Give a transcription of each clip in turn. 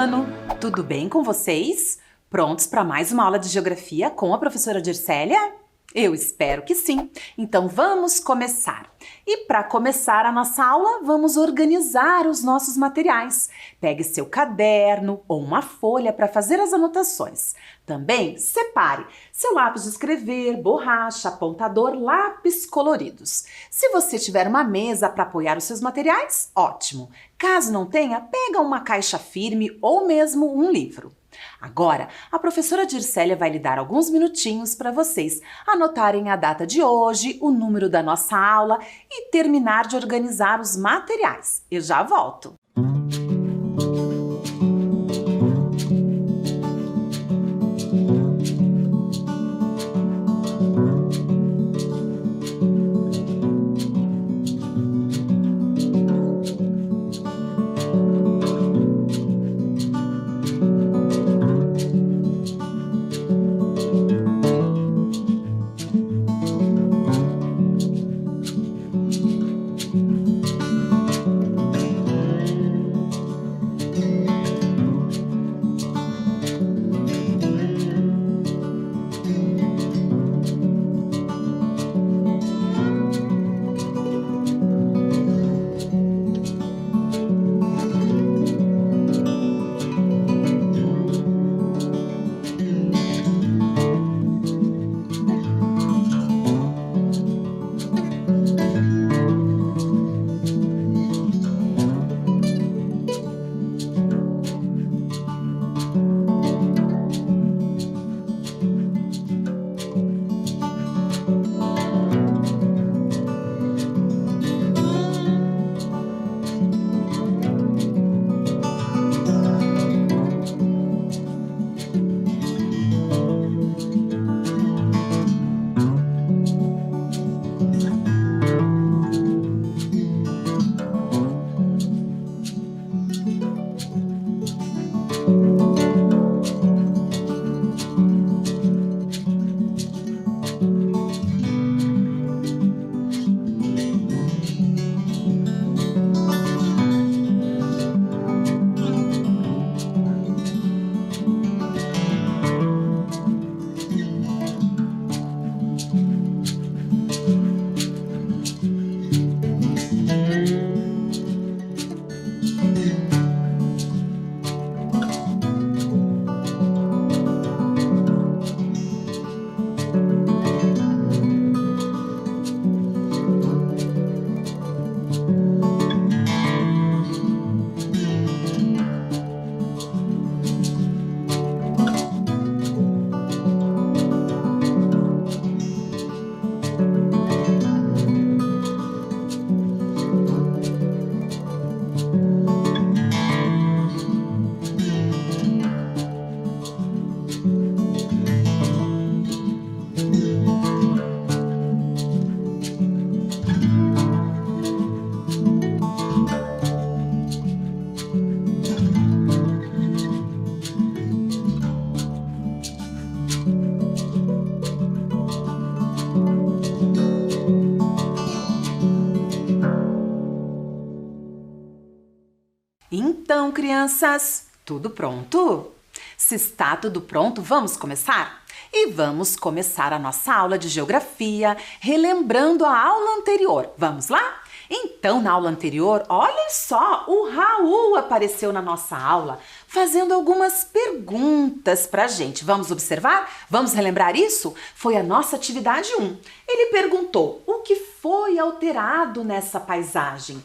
ano! Tudo bem com vocês? Prontos para mais uma aula de geografia com a professora Dircélia? Eu espero que sim. Então vamos começar. E para começar a nossa aula, vamos organizar os nossos materiais. Pegue seu caderno ou uma folha para fazer as anotações. Também separe seu lápis de escrever, borracha, apontador, lápis coloridos. Se você tiver uma mesa para apoiar os seus materiais, ótimo. Caso não tenha, pega uma caixa firme ou mesmo um livro. Agora, a professora Dircélia vai lhe dar alguns minutinhos para vocês anotarem a data de hoje, o número da nossa aula e terminar de organizar os materiais. Eu já volto! Então, crianças, tudo pronto? Se está tudo pronto, vamos começar? E vamos começar a nossa aula de geografia, relembrando a aula anterior. Vamos lá? Então, na aula anterior, olhem só, o Raul apareceu na nossa aula, fazendo algumas perguntas pra gente. Vamos observar? Vamos relembrar isso? Foi a nossa atividade 1. Ele perguntou: o que foi alterado nessa paisagem?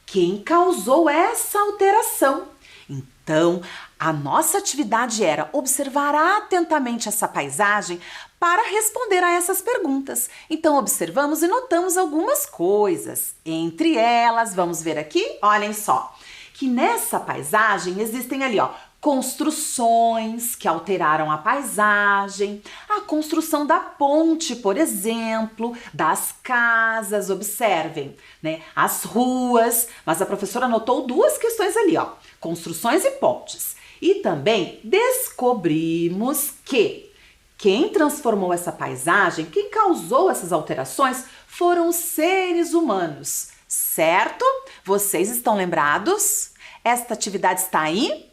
Quem causou essa alteração? Então, a nossa atividade era observar atentamente essa paisagem para responder a essas perguntas. Então, observamos e notamos algumas coisas. Entre elas, vamos ver aqui, olhem só, que nessa paisagem existem ali, construções que alteraram a paisagem, a construção da ponte, por exemplo, das casas, observem, né? As ruas, mas a professora anotou duas questões ali, construções e pontes. E também descobrimos que quem transformou essa paisagem, quem causou essas alterações, foram os seres humanos, certo? Vocês estão lembrados? Esta atividade está aí?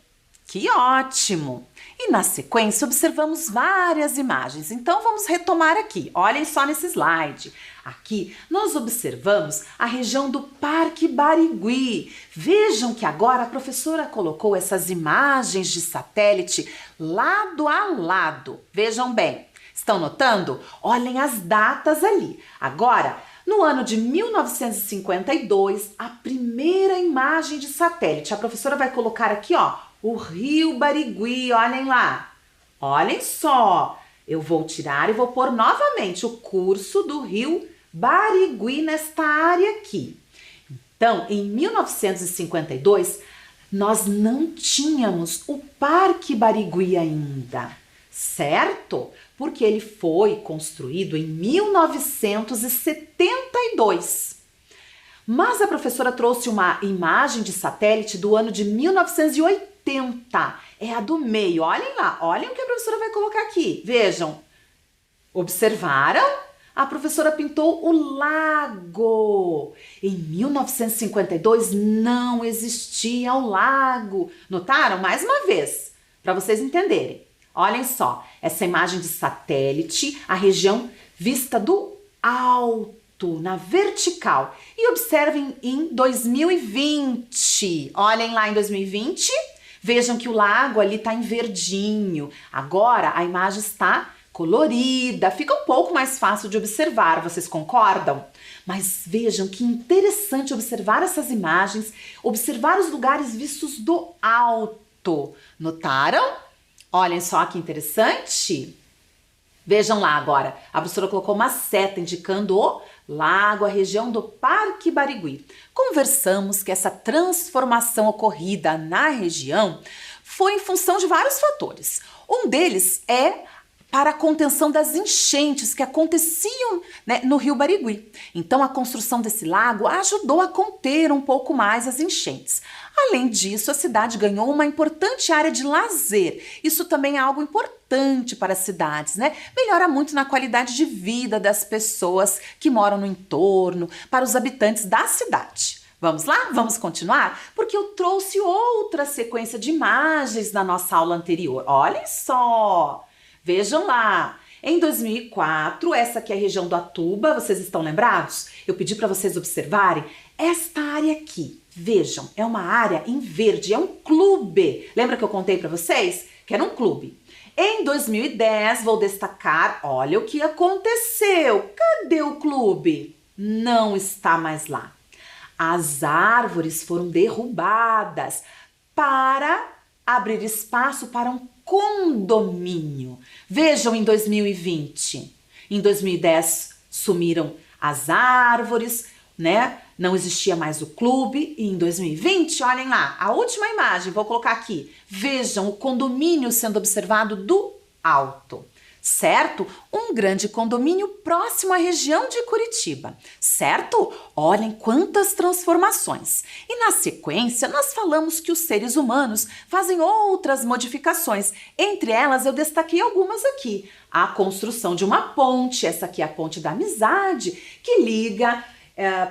Que ótimo! E na sequência observamos várias imagens, então vamos retomar aqui. Olhem só nesse slide. Aqui nós observamos a região do Parque Barigui. Vejam que agora a professora colocou essas imagens de satélite lado a lado. Vejam bem, estão notando? Olhem as datas ali. Agora, no ano de 1952, a primeira imagem de satélite. A professora vai colocar aqui, ó, o Rio Barigui, olhem lá. Olhem só, eu vou tirar e vou pôr novamente o curso do Rio Barigui nesta área aqui. Então, em 1952, nós não tínhamos o Parque Barigui ainda, certo? Porque ele foi construído em 1972. Mas a professora trouxe uma imagem de satélite do ano de 1980. É a do meio. Olhem lá, olhem o que a professora vai colocar aqui. Vejam. Observaram? A professora pintou o lago. Em 1952 não existia o lago. Notaram? Mais uma vez, para vocês entenderem. Olhem só, essa imagem de satélite, a região vista do alto, na vertical. E observem em 2020. Olhem lá em 2020, vejam que o lago ali está em verdinho. Agora a imagem está colorida, fica um pouco mais fácil de observar, vocês concordam? Mas vejam que interessante observar essas imagens, observar os lugares vistos do alto. Notaram? Olhem só que interessante. Vejam lá agora, a professora colocou uma seta indicando o lago, a região do Parque Barigui. Conversamos que essa transformação ocorrida na região foi em função de vários fatores. Um deles é para a contenção das enchentes que aconteciam, né, no Rio Barigui. Então, a construção desse lago ajudou a conter um pouco mais as enchentes. Além disso, a cidade ganhou uma importante área de lazer. Isso também é algo importante para as cidades, né? Melhora muito na qualidade de vida das pessoas que moram no entorno, para os habitantes da cidade. Vamos lá? Vamos continuar? Porque eu trouxe outra sequência de imagens da nossa aula anterior. Olhem só! Vejam lá, em 2004, essa aqui é a região do Atuba, vocês estão lembrados? Eu pedi para vocês observarem esta área aqui. Vejam, é uma área em verde, é um clube. Lembra que eu contei para vocês que era um clube? Em 2010, vou destacar, olha o que aconteceu. Cadê o clube? Não está mais lá. As árvores foram derrubadas para abrir espaço para um condomínio. Vejam em 2020. Em 2010 sumiram as árvores, né? Não existia mais o clube. E em 2020, olhem lá, a última imagem, vou colocar aqui. Vejam o condomínio sendo observado do alto. Certo? Um grande condomínio próximo à região de Curitiba, certo? Olhem quantas transformações. E na sequência, nós falamos que os seres humanos fazem outras modificações. Entre elas, eu destaquei algumas aqui. A construção de uma ponte, essa aqui é a Ponte da Amizade, que liga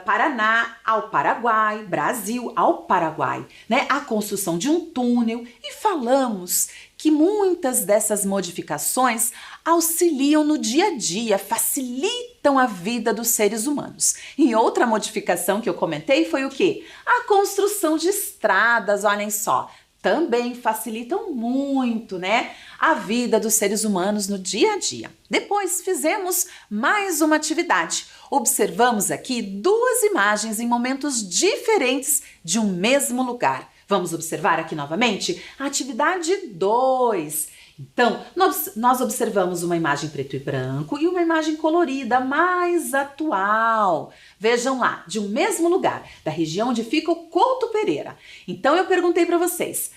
Paraná ao Paraguai, Brasil ao Paraguai, né? A construção de um túnel. E falamos que muitas dessas modificações auxiliam no dia a dia, facilitam a vida dos seres humanos. E outra modificação que eu comentei foi o quê? A construção de estradas, olhem só, também facilitam muito, né, a vida dos seres humanos no dia a dia. Depois fizemos mais uma atividade. Observamos aqui duas imagens em momentos diferentes de um mesmo lugar. Vamos observar aqui novamente a atividade 2. Então, nós observamos uma imagem preto e branco e uma imagem colorida, mais atual. Vejam lá, de um mesmo lugar, da região onde fica o Couto Pereira. Então, eu perguntei para vocês,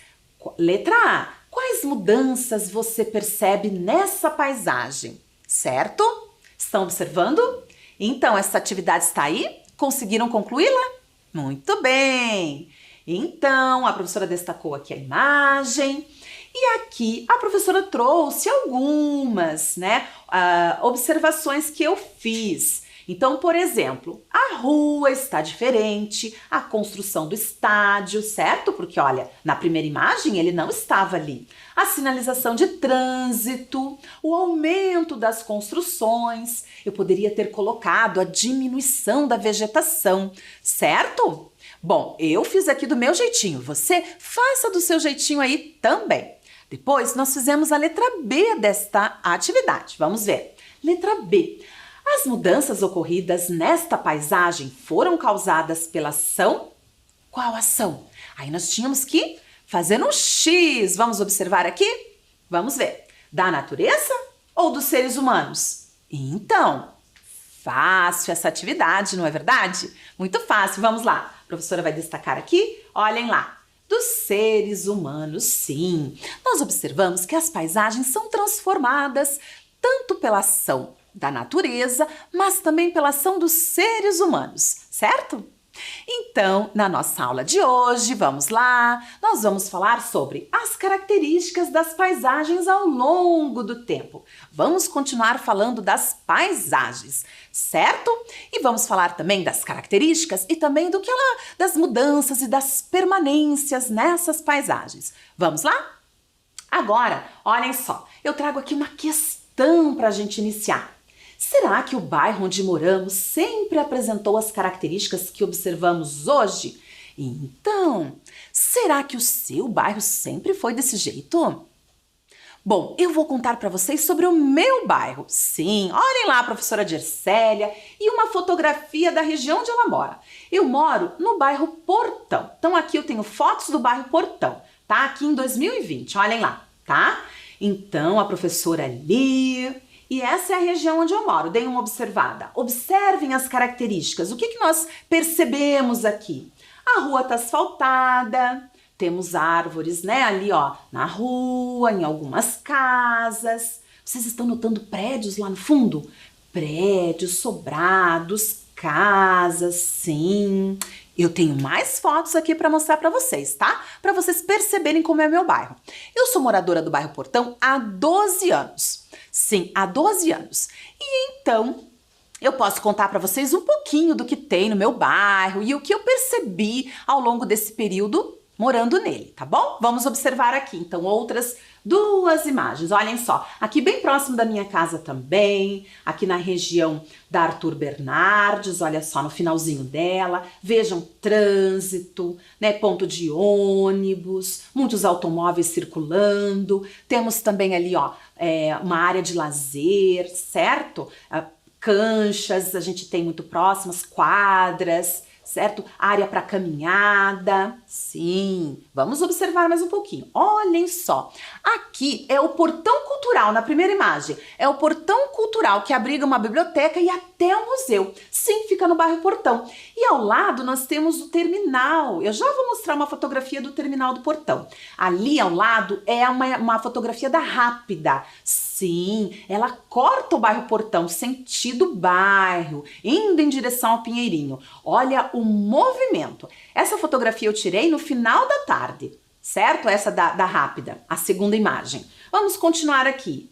letra A, quais mudanças você percebe nessa paisagem? Certo? Estão observando? Então, essa atividade está aí? Conseguiram concluí-la? Muito bem! Então, a professora destacou aqui a imagem e aqui a professora trouxe algumas, né, observações que eu fiz. Então, por exemplo, a rua está diferente, a construção do estádio, certo? Porque, olha, na primeira imagem ele não estava ali. A sinalização de trânsito, o aumento das construções, eu poderia ter colocado a diminuição da vegetação, certo? Bom, eu fiz aqui do meu jeitinho, você faça do seu jeitinho aí também. Depois, nós fizemos a letra B desta atividade. Vamos ver. Letra B. As mudanças ocorridas nesta paisagem foram causadas pela ação? Qual ação? Aí nós tínhamos que fazer um X. Vamos observar aqui? Vamos ver. Da natureza ou dos seres humanos? Então, fácil essa atividade, não é verdade? Muito fácil. Vamos lá. A professora vai destacar aqui. Olhem lá. Dos seres humanos, sim. Nós observamos que as paisagens são transformadas tanto pela ação da natureza, mas também pela ação dos seres humanos, certo? Então, na nossa aula de hoje, vamos lá, nós vamos falar sobre as características das paisagens ao longo do tempo. Vamos continuar falando das paisagens, certo? E vamos falar também das características e também das mudanças e das permanências nessas paisagens. Vamos lá? Agora, olhem só, eu trago aqui uma questão para a gente iniciar. Será que o bairro onde moramos sempre apresentou as características que observamos hoje? Então, será que o seu bairro sempre foi desse jeito? Bom, eu vou contar para vocês sobre o meu bairro. Sim, olhem lá a professora Gercélia e uma fotografia da região onde ela mora. Eu moro no bairro Portão. Então aqui eu tenho fotos do bairro Portão, tá? Aqui em 2020, olhem lá, tá? Então a professora ali... E essa é a região onde eu moro. Deem uma observada. Observem as características. O que nós percebemos aqui? A rua está asfaltada, temos árvores, né, ali, ó, na rua, em algumas casas. Vocês estão notando prédios lá no fundo? Prédios, sobrados, casas, sim. Eu tenho mais fotos aqui para mostrar para vocês, tá? Para vocês perceberem como é meu bairro. Eu sou moradora do bairro Portão há 12 anos. Sim, há 12 anos. E então, eu posso contar para vocês um pouquinho do que tem no meu bairro e o que eu percebi ao longo desse período morando nele, tá bom? Vamos observar aqui, então, outras duas imagens. Olhem só, aqui bem próximo da minha casa também, aqui na região da Arthur Bernardes, olha só, no finalzinho dela. Vejam, trânsito, né, ponto de ônibus, muitos automóveis circulando. Temos também ali, ó, uma área de lazer, certo? Canchas, a gente tem muito próximas, quadras, certo? Área para caminhada. Sim, vamos observar mais um pouquinho. Olhem só, aqui é o portão cultural, na primeira imagem. É o portão cultural que abriga uma biblioteca e até um museu. Sim, fica no bairro Portão. E ao lado nós temos o terminal. Eu já vou mostrar uma fotografia do terminal do Portão. Ali ao lado é uma fotografia da Rápida. Sim, ela corta o bairro Portão, sentido bairro, indo em direção ao Pinheirinho. Olha o movimento. Essa fotografia eu tirei no final da tarde, certo? Essa da Rápida, a segunda imagem. Vamos continuar aqui.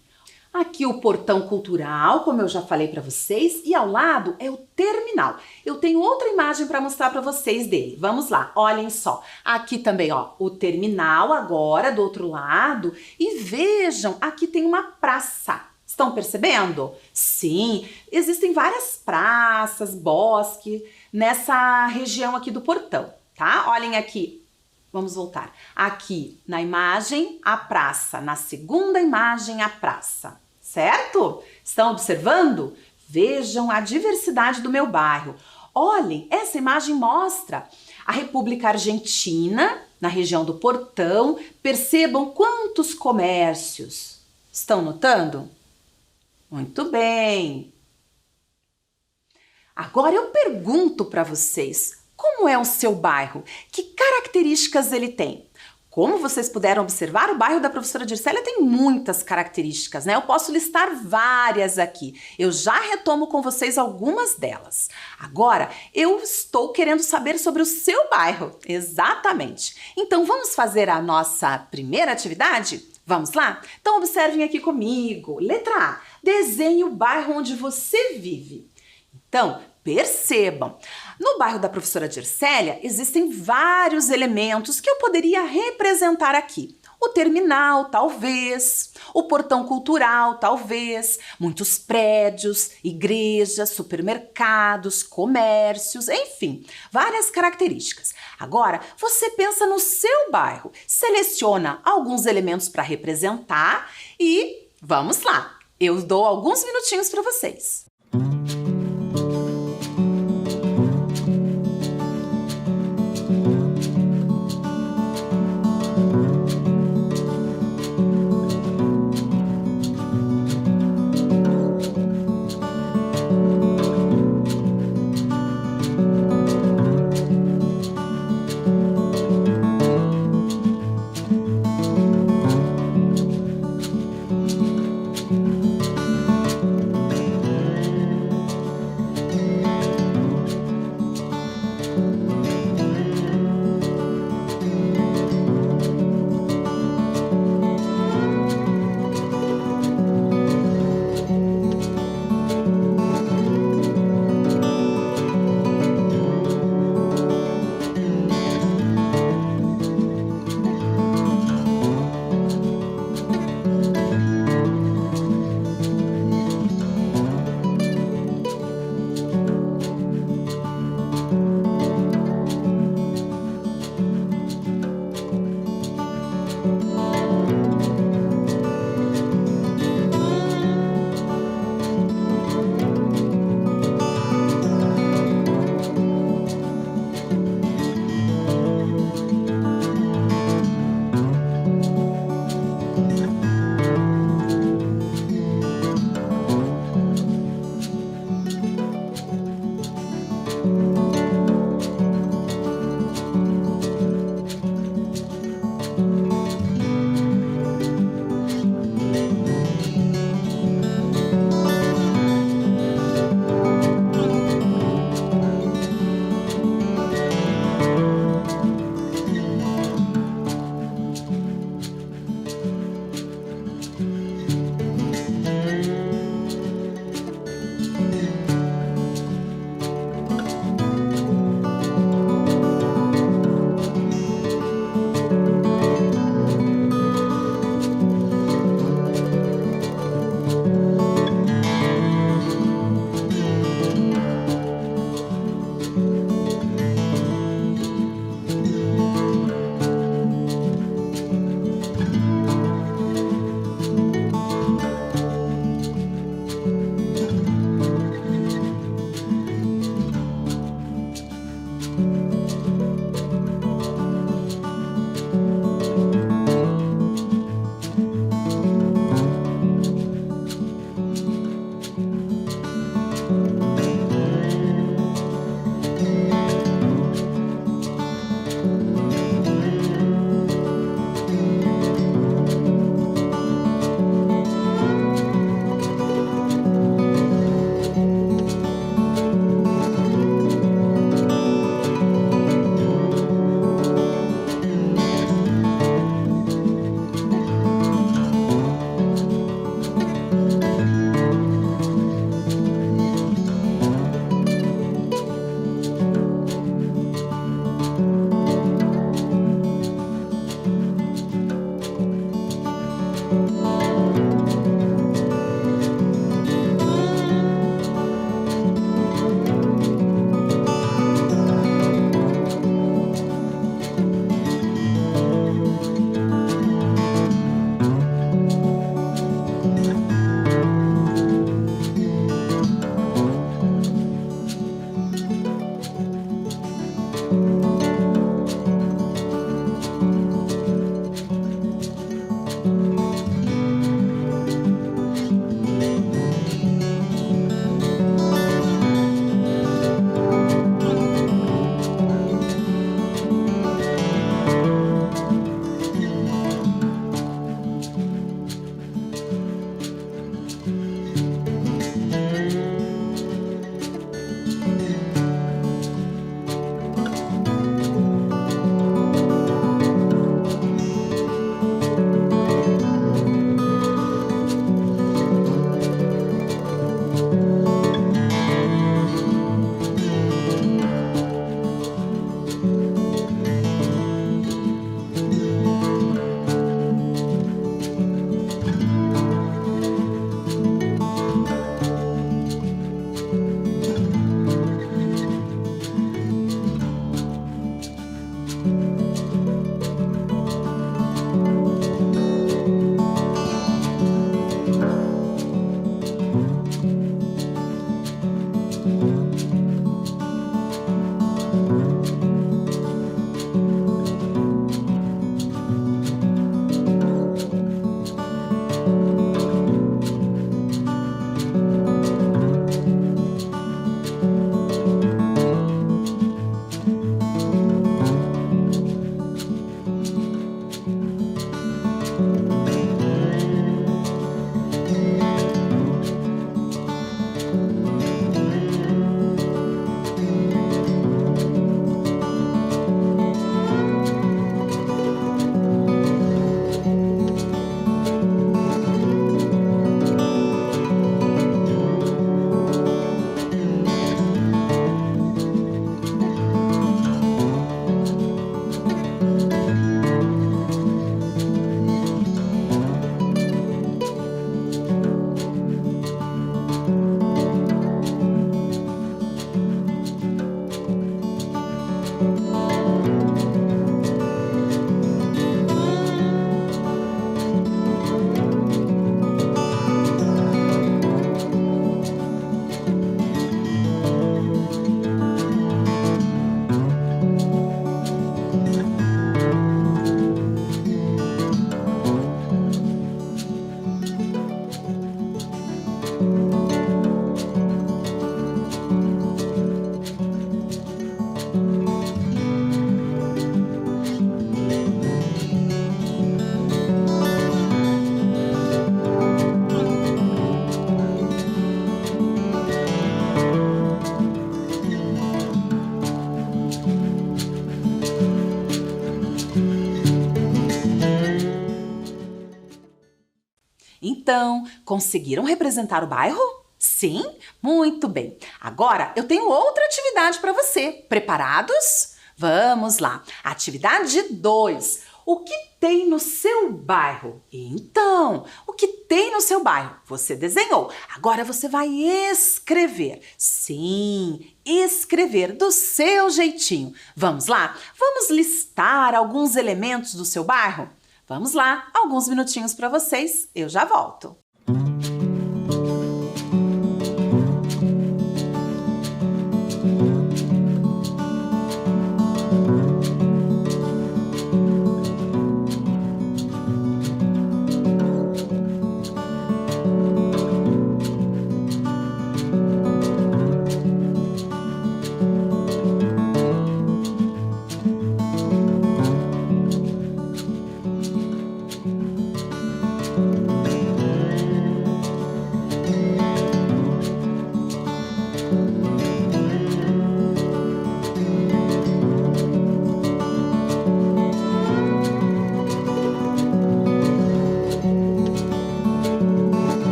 Aqui o portão cultural, como eu já falei para vocês, e ao lado é o terminal. Eu tenho outra imagem para mostrar para vocês dele. Vamos lá, olhem só. Aqui também, ó, o terminal agora do outro lado. E vejam, aqui tem uma praça. Estão percebendo? Sim, existem várias praças, bosque nessa região aqui do portão, tá? Olhem aqui. Vamos voltar. Aqui na imagem, a praça. Na segunda imagem, a praça. Certo? Estão observando? Vejam a diversidade do meu bairro. Olhem, essa imagem mostra a República Argentina, na região do Portão. Percebam quantos comércios. Estão notando? Muito bem. Agora eu pergunto para vocês. Como é o seu bairro? Que características ele tem? Como vocês puderam observar, o bairro da professora Dircélia tem muitas características, né? Eu posso listar várias aqui. Eu já retomo com vocês algumas delas. Agora, eu estou querendo saber sobre o seu bairro. Exatamente. Então, vamos fazer a nossa primeira atividade? Vamos lá? Então, observem aqui comigo. Letra A. Desenhe o bairro onde você vive. Então, percebam, no bairro da professora Dircélia existem vários elementos que eu poderia representar aqui. O terminal, talvez, o portão cultural, talvez, muitos prédios, igrejas, supermercados, comércios, enfim, várias características. Agora, você pensa no seu bairro, seleciona alguns elementos para representar e vamos lá! Eu dou alguns minutinhos para vocês. então, conseguiram representar o bairro? Sim? Muito bem. Agora eu tenho outra atividade para você. Preparados? Vamos lá. Atividade 2. O que tem no seu bairro? Então, o que tem no seu bairro? Você desenhou. Agora você vai escrever. Sim, escrever do seu jeitinho. Vamos lá? Vamos listar alguns elementos do seu bairro? Vamos lá, alguns minutinhos para vocês. Eu já volto.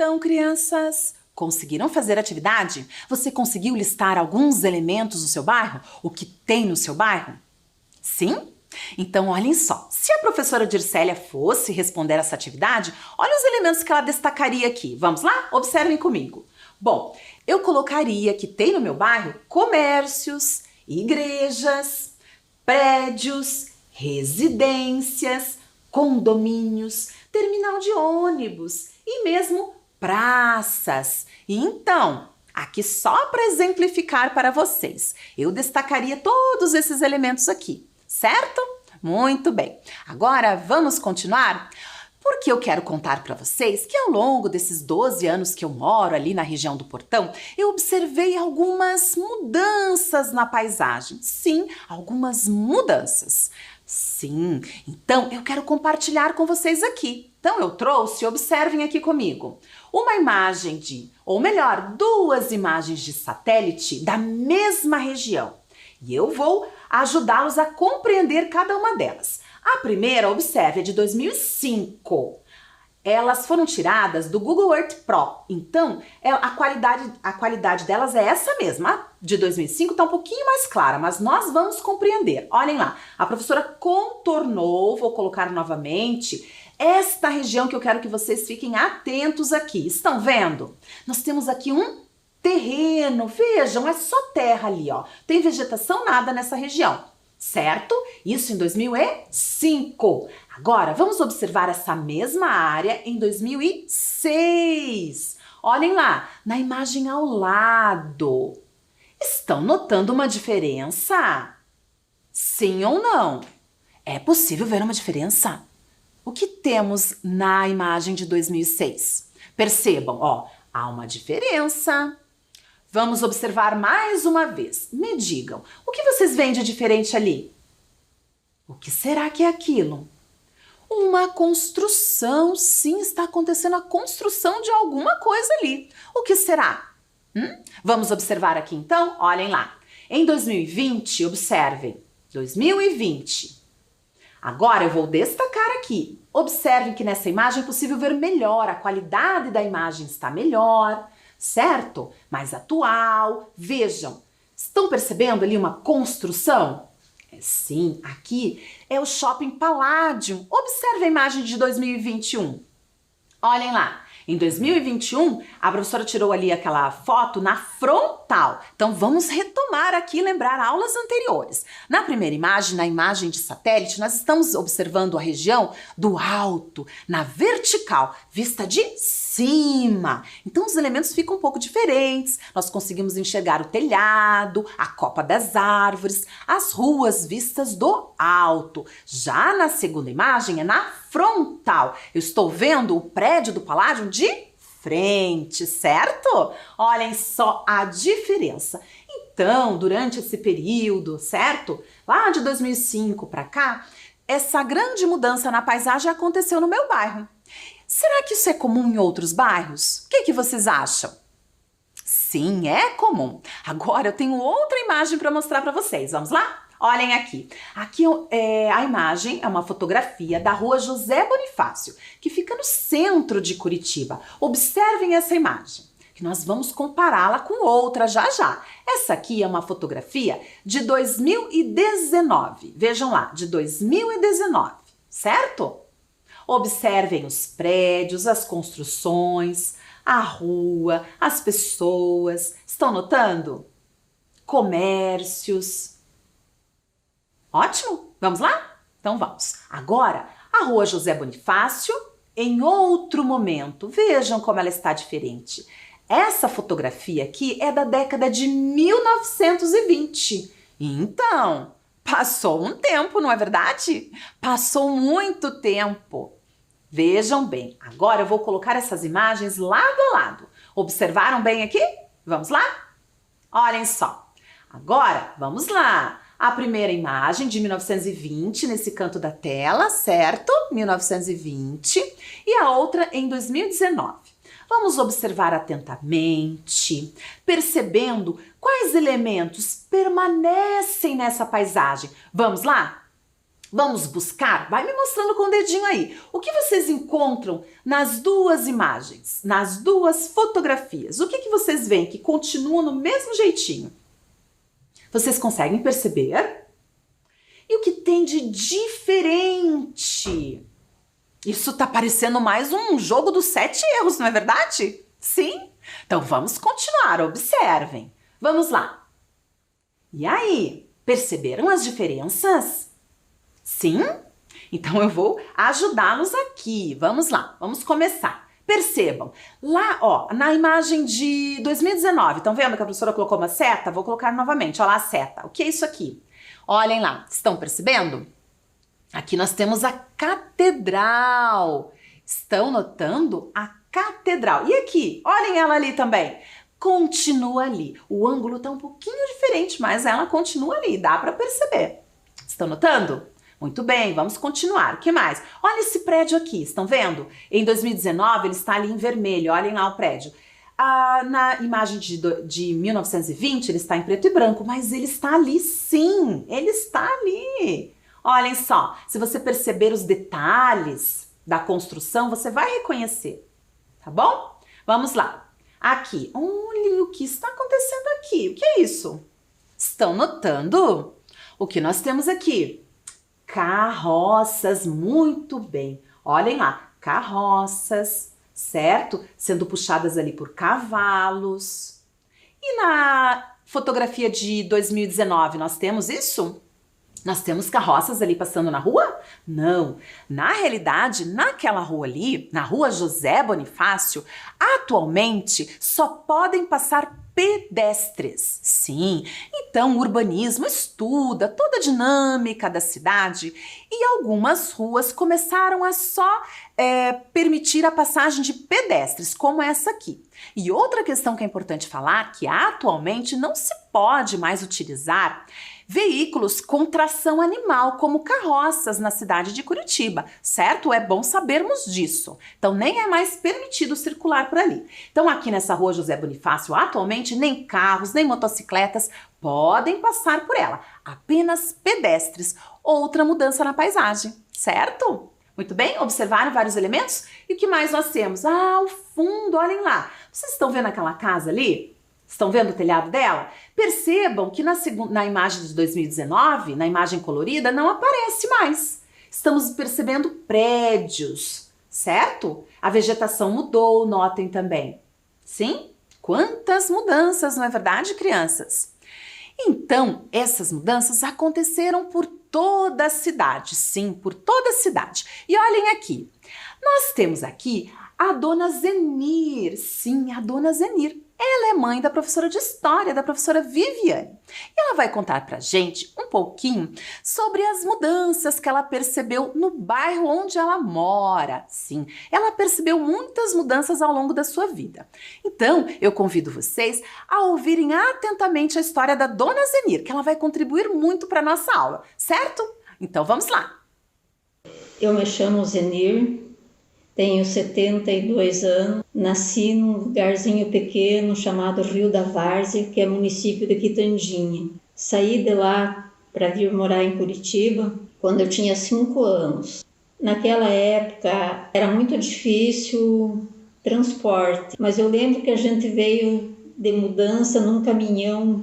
Então, crianças, conseguiram fazer a atividade? Você conseguiu listar alguns elementos do seu bairro? O que tem no seu bairro? Sim? Então, olhem só, se a professora Dircélia fosse responder essa atividade, olha os elementos que ela destacaria aqui. Vamos lá? Observem comigo. Bom, eu colocaria que tem no meu bairro comércios, igrejas, prédios, residências, condomínios, terminal de ônibus e mesmo praças. Então, aqui só para exemplificar para vocês, eu destacaria todos esses elementos aqui. Certo? Muito bem. Agora vamos continuar? Porque eu quero contar para vocês que ao longo desses 12 anos que eu moro ali na região do Portão, eu observei algumas mudanças na paisagem. Sim, algumas mudanças. Sim, então eu quero compartilhar com vocês aqui. Então eu trouxe, observem aqui comigo, uma imagem ou melhor, duas imagens de satélite da mesma região. E eu vou ajudá-los a compreender cada uma delas. A primeira, observe, é de 2005. Elas foram tiradas do Google Earth Pro. Então, a qualidade delas é essa mesma. A de 2005 está um pouquinho mais clara, mas nós vamos compreender. Olhem lá, a professora contornou, vou colocar novamente, esta região que eu quero que vocês fiquem atentos aqui. Estão vendo? Nós temos aqui um terreno, vejam, é só terra ali, ó. Tem vegetação nada nessa região, certo? Isso em 2005. Agora, vamos observar essa mesma área em 2006. Olhem lá, na imagem ao lado. Estão notando uma diferença? Sim ou não? É possível ver uma diferença? O que temos na imagem de 2006? Percebam, ó, há uma diferença. Vamos observar mais uma vez. Me digam, o que vocês veem de diferente ali? O que será que é aquilo? Uma construção. Sim, está acontecendo a construção de alguma coisa ali. O que será? Vamos observar aqui então? Olhem lá. Em 2020, observem. 2020. Agora eu vou destacar aqui. Observem que nessa imagem é possível ver melhor. A qualidade da imagem está melhor. Certo? Mais atual. Vejam, estão percebendo ali uma construção? Sim, aqui é o Shopping Palladium. Observe a imagem de 2021. Olhem lá, em 2021, a professora tirou ali aquela foto na frontal. Então vamos retomar aqui e lembrar aulas anteriores. Na primeira imagem, na imagem de satélite, nós estamos observando a região do alto, na vertical, vista de cima. Então os elementos ficam um pouco diferentes. Nós conseguimos enxergar o telhado, a copa das árvores, as ruas vistas do alto. Já na segunda imagem é na frontal. Eu estou vendo o prédio do Paládio de frente, certo? Olhem só a diferença. Então, durante esse período, certo? Lá de 2005 para cá, essa grande mudança na paisagem aconteceu no meu bairro. Será que isso é comum em outros bairros? O que vocês acham? Sim, é comum. Agora eu tenho outra imagem para mostrar para vocês. Vamos lá? Olhem aqui. Aqui a imagem é uma fotografia da rua José Bonifácio, que fica no centro de Curitiba. Observem essa imagem, que nós vamos compará-la com outra já já. Essa aqui é uma fotografia de 2019. Vejam lá, de 2019, certo? Observem os prédios, as construções, a rua, as pessoas. Estão notando? Comércios. Ótimo! Vamos lá? Então vamos. Agora, a rua José Bonifácio em outro momento. Vejam como ela está diferente. Essa fotografia aqui é da década de 1920. Então, passou um tempo, não é verdade? Passou muito tempo. Vejam bem, agora eu vou colocar essas imagens lado a lado. Observaram bem aqui? Vamos lá? Olhem só. Agora, vamos lá. A primeira imagem de 1920 nesse canto da tela, certo? 1920. E a outra em 2019. Vamos observar atentamente, percebendo quais elementos permanecem nessa paisagem. Vamos lá? Vamos buscar? Vai me mostrando com o dedinho aí. O que vocês encontram nas duas imagens, nas duas fotografias? O que vocês veem que continua no mesmo jeitinho? Vocês conseguem perceber? E o que tem de diferente? Isso tá parecendo mais um jogo dos 7 erros, não é verdade? Sim? Então vamos continuar, observem. Vamos lá. E aí, perceberam as diferenças? Sim? Então eu vou ajudá-los aqui. Vamos lá, vamos começar. Percebam, lá ó, na imagem de 2019, estão vendo que a professora colocou uma seta? Vou colocar novamente, olha lá a seta. O que é isso aqui? Olhem lá, estão percebendo? Aqui nós temos a catedral. Estão notando a catedral? E aqui, olhem ela ali também. Continua ali. O ângulo está um pouquinho diferente, mas ela continua ali, dá para perceber. Estão notando? Muito bem, vamos continuar. O que mais? Olha esse prédio aqui, estão vendo? Em 2019 ele está ali em vermelho, olhem lá o prédio. Na imagem de 1920 ele está em preto e branco, mas ele está ali sim, ele está ali. Olhem só, se você perceber os detalhes da construção, você vai reconhecer, tá bom? Vamos lá. Aqui, olhem o que está acontecendo aqui. O que é isso? Estão notando? O que nós temos aqui? Carroças, muito bem. Olhem lá, carroças, certo? Sendo puxadas ali por cavalos. E na fotografia de 2019, nós temos isso? Nós temos carroças ali passando na rua? Não. Na realidade, naquela rua ali, na rua José Bonifácio, atualmente só podem passar pedestres. Sim, então o urbanismo estuda toda a dinâmica da cidade e algumas ruas começaram a só permitir a passagem de pedestres, como essa aqui. E outra questão que é importante falar, que atualmente não se pode mais utilizar veículos com tração animal, como carroças na cidade de Curitiba, certo? É bom sabermos disso. Então, nem é mais permitido circular por ali. Então, aqui nessa rua José Bonifácio, atualmente, nem carros, nem motocicletas podem passar por ela. Apenas pedestres. Outra mudança na paisagem, certo? Muito bem, observaram vários elementos? E o que mais nós temos? O fundo, olhem lá. Vocês estão vendo aquela casa ali? Estão vendo o telhado dela? Percebam que na imagem de 2019, na imagem colorida, não aparece mais. Estamos percebendo prédios, certo? A vegetação mudou, notem também. Sim? Quantas mudanças, não é verdade, crianças? Então, essas mudanças aconteceram por toda a cidade, sim, por toda a cidade. E olhem aqui, nós temos aqui a Dona Zenir, sim, a Dona Zenir. Ela é mãe da professora de História, da professora Viviane. E ela vai contar pra gente um pouquinho sobre as mudanças que ela percebeu no bairro onde ela mora. Sim, ela percebeu muitas mudanças ao longo da sua vida. Então, eu convido vocês a ouvirem atentamente a história da Dona Zenir, que ela vai contribuir muito para a nossa aula, certo? Então, vamos lá! Eu me chamo Zenir. Tenho 72 anos, nasci num lugarzinho pequeno chamado Rio da Várzea, que é município de Quitandinha. Saí de lá para vir morar em Curitiba quando eu tinha 5 anos. Naquela época era muito difícil transporte, mas eu lembro que a gente veio de mudança num caminhão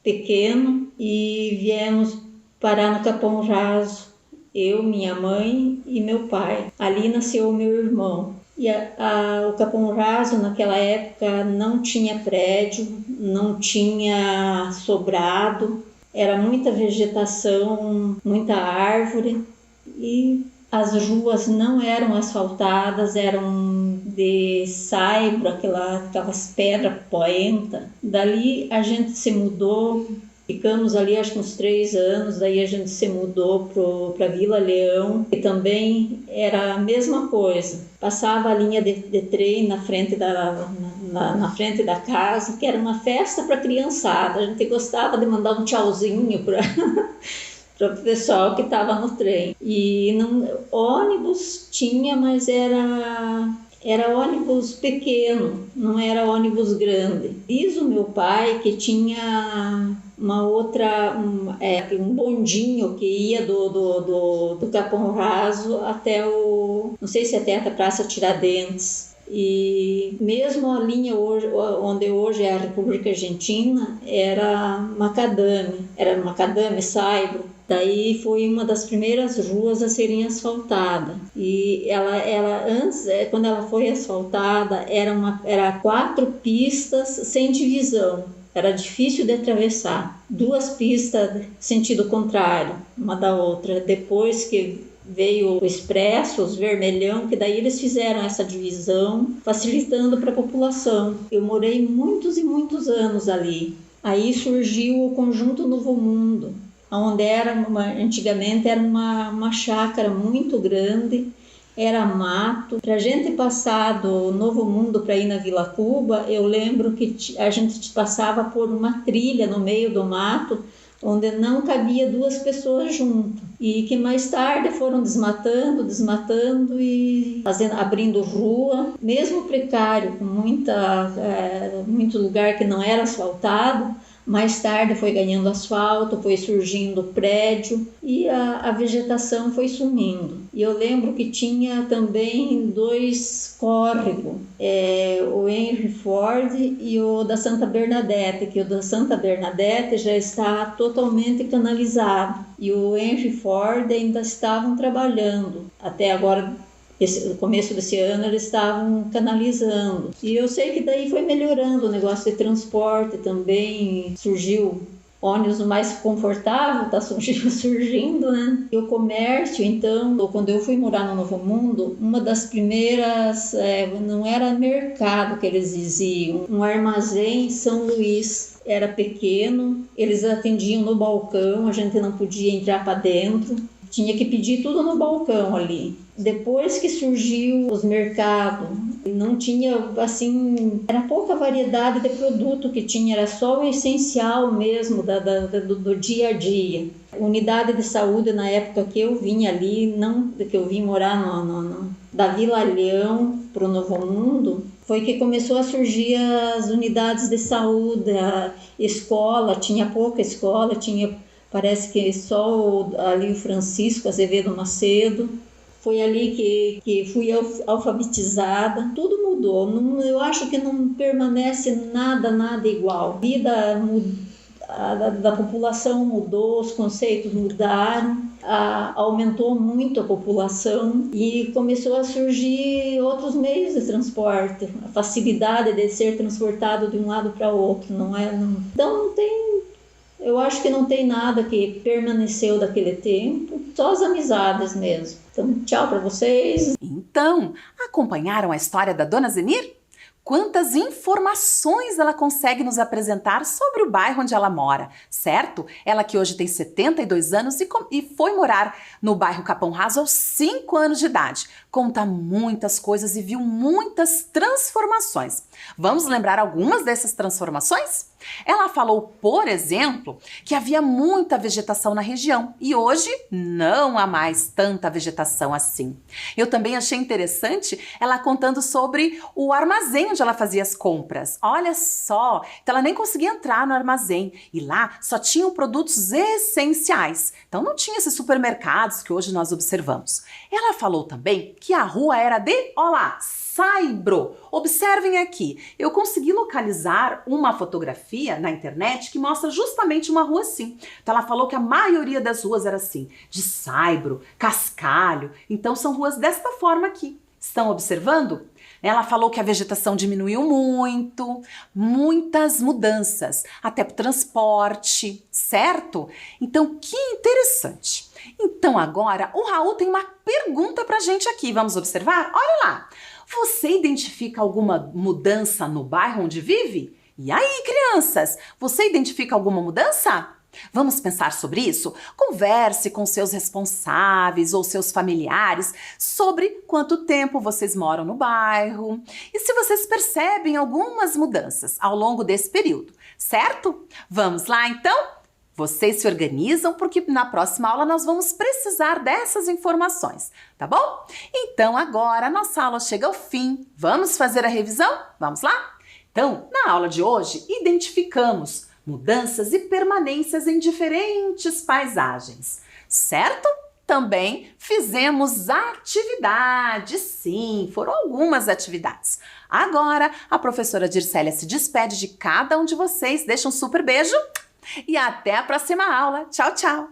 pequeno e viemos parar no Capão Raso. Eu, minha mãe e meu pai. Ali nasceu o meu irmão. E o Capão Raso, naquela época, não tinha prédio, não tinha sobrado, era muita vegetação, muita árvore e as ruas não eram asfaltadas, eram de saibro, aquelas pedras poenta. Dali a gente se mudou. Ficamos ali acho que uns 3 anos, daí a gente se mudou para Vila Leão, que também era a mesma coisa. Passava a linha de trem na frente na frente da casa, que era uma festa para criançada. A gente gostava de mandar um tchauzinho para o pessoal que estava no trem. E ônibus tinha, mas era Era ônibus pequeno, não era ônibus grande. Diz o meu pai que tinha um bondinho que ia do Capão Raso até não sei se até a Praça Tiradentes. E mesmo a linha onde hoje é a República Argentina era macadame, saibro. Daí foi uma das primeiras ruas a serem asfaltadas. E ela antes, quando ela foi asfaltada, era 4 pistas sem divisão. Era difícil de atravessar. 2 pistas sentido contrário, uma da outra. Depois que veio o expresso, os vermelhão, que daí eles fizeram essa divisão, facilitando para a população. Eu morei muitos e muitos anos ali. Aí surgiu o Conjunto Novo Mundo, onde antigamente era uma chácara muito grande, era mato. Para a gente passar do Novo Mundo para ir na Vila Cuba, eu lembro que a gente passava por uma trilha no meio do mato, onde não cabia 2 pessoas junto, e que mais tarde foram desmatando e abrindo rua, mesmo precário, com muito lugar que não era asfaltado. Mais tarde foi ganhando asfalto, foi surgindo prédio e a vegetação foi sumindo. E eu lembro que tinha também 2 córregos, o Henry Ford e o da Santa Bernadette, que o da Santa Bernadette já está totalmente canalizado e o Henry Ford ainda estavam trabalhando. Até agora, no começo desse ano, eles estavam canalizando. E eu sei que daí foi melhorando o negócio de transporte também. Surgiu ônibus mais confortável, está surgindo, né? E o comércio, então, quando eu fui morar no Novo Mundo, uma das primeiras, não era mercado que eles diziam, um armazém São Luís. Era pequeno, eles atendiam no balcão, a gente não podia entrar para dentro. Tinha que pedir tudo no balcão ali. Depois que surgiu os mercados, não tinha, assim, era pouca variedade de produto que tinha, era só o essencial mesmo do dia a dia. Unidade de saúde, na época que eu vim ali, que eu vim morar da Vila Leão para o Novo Mundo, foi que começou a surgir as unidades de saúde, a escola, tinha pouca escola, parece que só ali o Francisco Azevedo Macedo. Foi ali que fui alfabetizada. Tudo mudou. Eu acho que não permanece nada igual. A vida da população mudou, os conceitos mudaram, aumentou muito a população e começou a surgir outros meios de transporte. A facilidade de ser transportado de um lado para o outro. Então não tem... Eu acho que não tem nada que permaneceu daquele tempo, só as amizades mesmo. Então, tchau para vocês. Então, acompanharam a história da Dona Zenir? Quantas informações ela consegue nos apresentar sobre o bairro onde ela mora, certo? Ela que hoje tem 72 anos e foi morar no bairro Capão Raso aos 5 anos de idade. Conta muitas coisas e viu muitas transformações. Vamos lembrar algumas dessas transformações? Ela falou, por exemplo, que havia muita vegetação na região e hoje não há mais tanta vegetação assim. Eu também achei interessante ela contando sobre o armazém onde ela fazia as compras. Olha só, então ela nem conseguia entrar no armazém e lá só tinham produtos essenciais. Então não tinha esses supermercados que hoje nós observamos. Ela falou também que a rua era de, olá, saibro. Observem aqui, eu consegui localizar uma fotografia na internet que mostra justamente uma rua assim. Então ela falou que a maioria das ruas era assim, de saibro, cascalho. Então são ruas desta forma aqui. Estão observando? Ela falou que a vegetação diminuiu muito, muitas mudanças, até para o transporte, certo? Então, que interessante. Então agora o Raul tem uma pergunta pra gente aqui, vamos observar? Olha lá! Você identifica alguma mudança no bairro onde vive? E aí, crianças, você identifica alguma mudança? Vamos pensar sobre isso? Converse com seus responsáveis ou seus familiares sobre quanto tempo vocês moram no bairro e se vocês percebem algumas mudanças ao longo desse período, certo? Vamos lá então? Vocês se organizam porque na próxima aula nós vamos precisar dessas informações, tá bom? Então agora a nossa aula chega ao fim. Vamos fazer a revisão? Vamos lá? Então, na aula de hoje, identificamos mudanças e permanências em diferentes paisagens, certo? Também fizemos atividades, sim, foram algumas atividades. Agora, a professora Dircélia se despede de cada um de vocês, deixa um super beijo e até a próxima aula. Tchau, tchau!